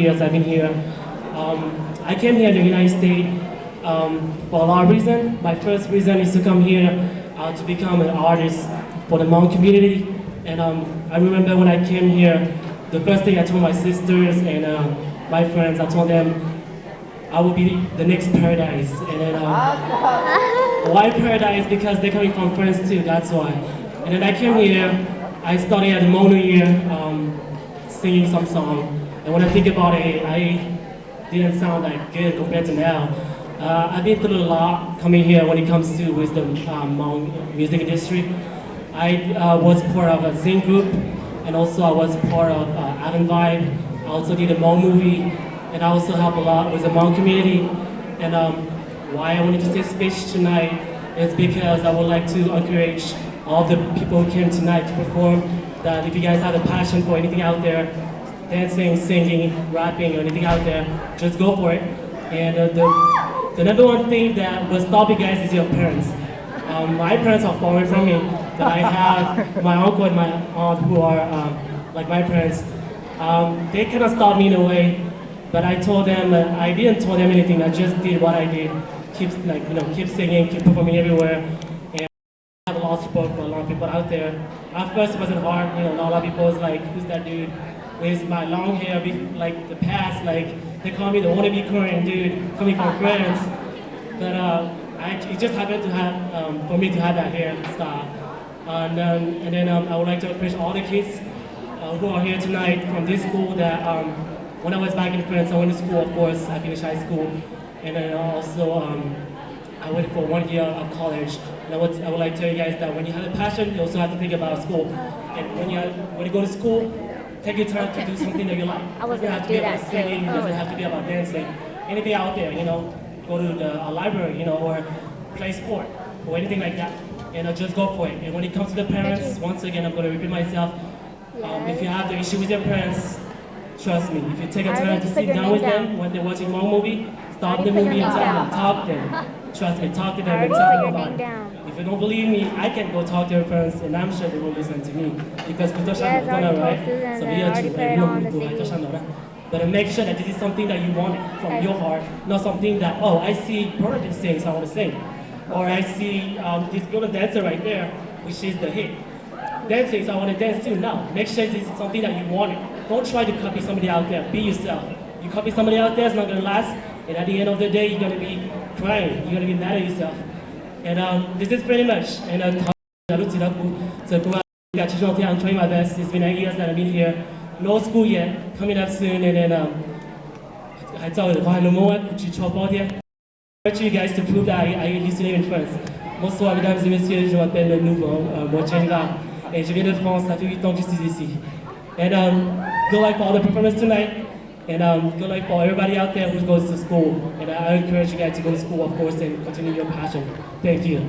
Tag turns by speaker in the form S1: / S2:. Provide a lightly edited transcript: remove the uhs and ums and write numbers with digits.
S1: years I've been here. I came here in the United States for a lot of reasons. My first reason is to come here to become an artist for the Hmong community. And I remember when I came here, the first thing I told my sisters and my friends, I told them I will be the next Paradise. And then why Paradise? Because they're coming from France too, that's why. And then I came here, I studied at the Hmong New Year, singing some song. And when I think about it, I didn't sound that good compared to now. I've been through a lot coming here when it comes to wisdom Hmong music industry. I was part of a Zing group, and also I was part of Adam Vibe. I also did a Hmong movie, and I also help a lot with the Hmong community. And why I wanted to say speech tonight is because I would like to encourage all the people who came tonight to perform, that if you guys have a passion for anything out there, dancing, singing, rapping, or anything out there, just go for it. And the number one thing that will stop you guys is your parents. My parents are far away from me, but I have my uncle and my aunt who are like my parents. They cannot stop me in a way, but I told them, I didn't tell them anything, I just did what I did. Keep singing, keep performing everywhere. And I have a lot of support for a lot of people out there. At first it wasn't hard, a lot of people was like, who's that dude with my long hair, like the past, like they call me the wannabe Korean dude coming from France. But it just happened to have, for me to have that hairstyle. And then I would like to appreciate all the kids who are here tonight from this school that when I was back in France, I went to school, of course, I finished high school. And then also, I went for 1 year of college. And I would like to tell you guys that when you have a passion, you also have to think about school. And when you go to school, take your time to do something that you like. It doesn't have to be about singing, it doesn't have to be about dancing. Anything out there, go to the library, or play sport, or anything like that. And just go for it. And when it comes to the parents, once again, I'm going to repeat myself. If you have the issue with your parents, trust me, if you take a time to sit down with them when they're watching Hmong movie, stop the movie and tell them, talk to them. Trust me, talk to them and tell them about it. If you don't believe me, I can go talk to your parents and I'm sure they will listen to me. Because right? So we are to but make sure that this is something that you want from your heart, not something that, oh, I see Pearl sing, so I want to sing. Or I see this girl dancer right there, which is the hit. Dancing, so I want to dance too. No, make sure this is something that you want. Don't try to copy somebody out there, be yourself. You copy somebody out there, it's not going to last. And at the end of the day, you're going to be crying. You're going to be mad at yourself. And this is pretty much. And I'm trying my best. It's been 8 years that I've been here. No school yet, coming up soon. And then I tell you, I urge you guys to prove that I used to live in France. Bonsoir, mesdames et messieurs, je m'appelle MuajTseeb Vaaj, et je viens de France, ça fait 8 ans que je suis ici. And good luck for all the performers tonight. And good luck for everybody out there who goes to school. And I encourage you guys to go to school, of course, and continue your passion. Thank you.